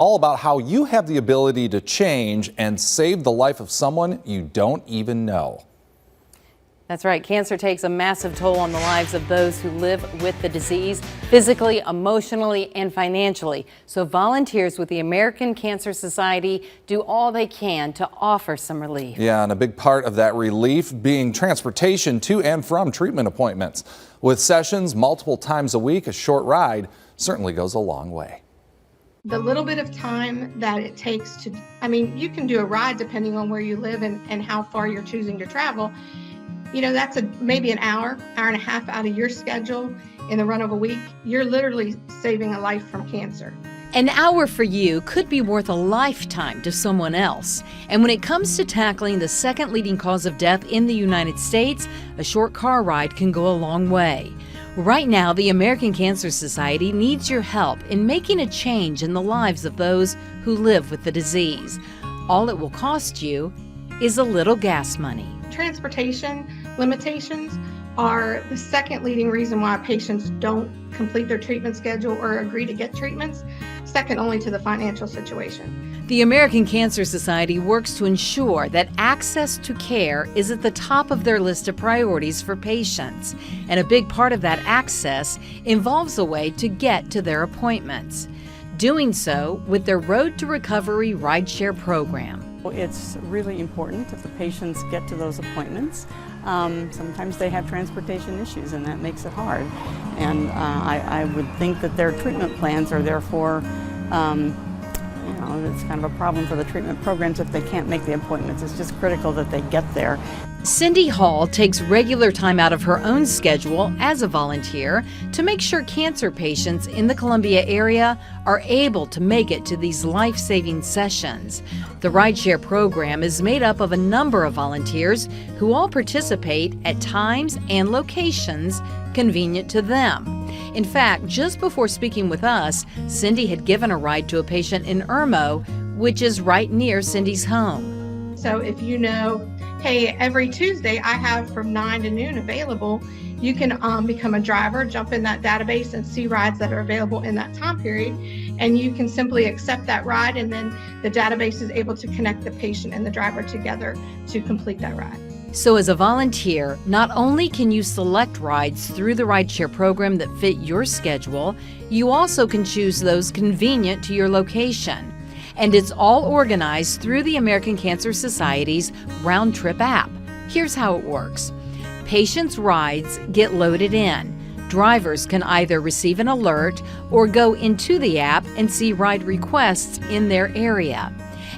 All about how you have the ability to change and save the life of someone you don't even know. That's right. Cancer takes a massive toll on the lives of those who live with the disease, physically, emotionally, and financially. So volunteers with the American Cancer Society do all they can to offer some relief. Yeah, and a big part of that relief being transportation to and from treatment appointments. With sessions multiple times a week, a short ride certainly goes a long way. The little bit of time that it takes to, you can do a ride depending on where you live and how far you're choosing to travel. You know, that's maybe an hour and a half out of your schedule in the run of a week. You're literally saving a life from cancer. An hour for you could be worth a lifetime to someone else. And when it comes to tackling the second leading cause of death in the United States, a short car ride can go a long way. Right now, the American Cancer Society needs your help in making a change in the lives of those who live with the disease. All it will cost you is a little gas money. Transportation limitations are the second leading reason why patients don't complete their treatment schedule or agree to get treatments, second only to the financial situation. The American Cancer Society works to ensure that access to care is at the top of their list of priorities for patients, and a big part of that access involves a way to get to their appointments. Doing so with their Road to Recovery rideshare program. It's really important that the patients get to those appointments. Sometimes they have transportation issues and that makes it hard. And I would think that their treatment plans are therefore, it's kind of a problem for the treatment programs if they can't make the appointments. It's just critical that they get there. Cindy Hall takes regular time out of her own schedule as a volunteer to make sure cancer patients in the Columbia area are able to make it to these life-saving sessions. The rideshare program is made up of a number of volunteers who all participate at times and locations convenient to them. In fact, just before speaking with us, Cindy had given a ride to a patient in Irmo, which is right near Cindy's home. So if you know, hey, every Tuesday I have from 9 to noon available, you can become a driver, jump in that database and see rides that are available in that time period. And you can simply accept that ride, and then the database is able to connect the patient and the driver together to complete that ride. So as a volunteer, not only can you select rides through the rideshare program that fit your schedule, you also can choose those convenient to your location. And it's all organized through the American Cancer Society's Round Trip app. Here's how it works. Patients' rides get loaded in. Drivers can either receive an alert or go into the app and see ride requests in their area.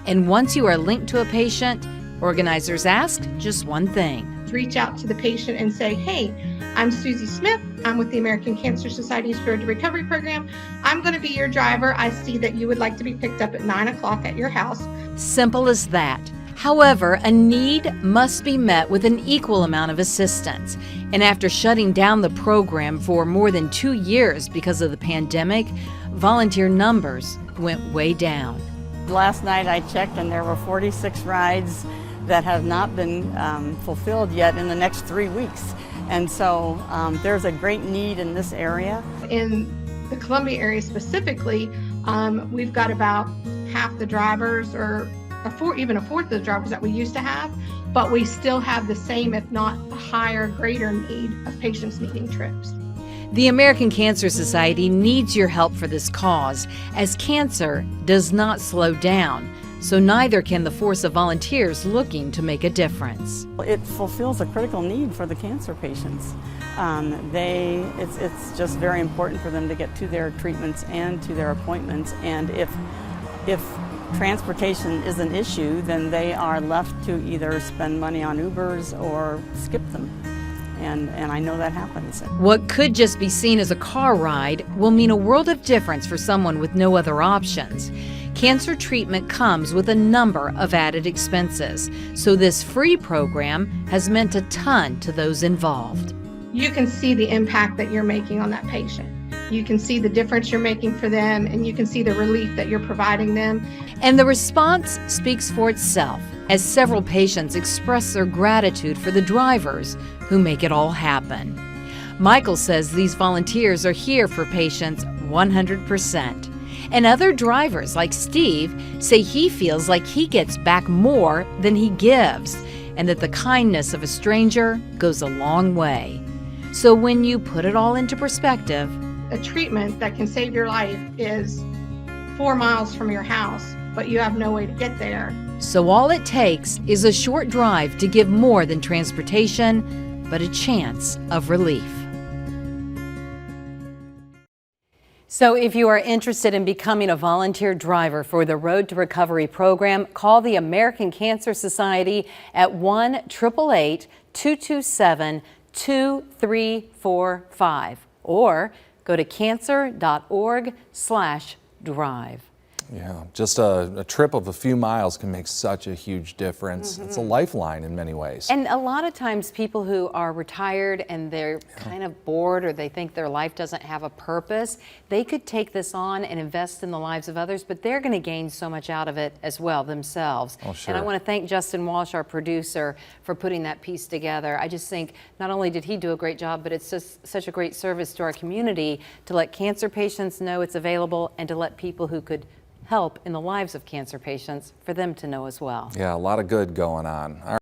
And once you are linked to a patient, organizers ask just one thing. Reach out to the patient and say, hey, I'm Susie Smith. I'm with the American Cancer Society's Road to Recovery program. I'm going to be your driver. I see that you would like to be picked up at 9 o'clock at your house. Simple as that. However, a need must be met with an equal amount of assistance. And after shutting down the program for more than 2 years because of the pandemic, volunteer numbers went way down. Last night I checked and there were 46 rides that have not been fulfilled yet in the next 3 weeks. And so there's a great need in this area. In the Columbia area specifically, we've got about half the drivers, or even a fourth of the drivers that we used to have, but we still have the same, if not higher, greater need of patients needing trips. The American Cancer Society needs your help for this cause, as cancer does not slow down. So neither can the force of volunteers looking to make a difference. It fulfills a critical need for the cancer patients. It's just very important for them to get to their treatments and to their appointments. And if transportation is an issue, then they are left to either spend money on Ubers or skip them. And I know that happens. What could just be seen as a car ride will mean a world of difference for someone with no other options. Cancer treatment comes with a number of added expenses, so this free program has meant a ton to those involved. You can see the impact that you're making on that patient. You can see the difference you're making for them, and you can see the relief that you're providing them. And the response speaks for itself, as several patients express their gratitude for the drivers who make it all happen. Michael says these volunteers are here for patients 100%. And other drivers, like Steve, say he feels like he gets back more than he gives, and that the kindness of a stranger goes a long way. So when you put it all into perspective, A treatment that can save your life is 4 miles from your house, but you have no way to get there. so all it takes is a short drive to give more than transportation, but a chance of relief. So if you are interested in becoming a volunteer driver for the Road to Recovery program, call the American Cancer Society at 1-888-227-2345 or go to cancer.org/drive. Yeah, just a trip of a few miles can make such a huge difference. It's a lifeline in many ways. And a lot of times people who are retired and they're kind of bored or they think their life doesn't have a purpose, they could take this on and invest in the lives of others, but they're going to gain so much out of it as well themselves. Oh, sure. And I want to thank Justin Walsh, our producer, for putting that piece together. I just think not only did he do a great job, but it's just such a great service to our community to let cancer patients know it's available and to let people who could help in the lives of cancer patients for them to know as well. Yeah, a lot of good going on.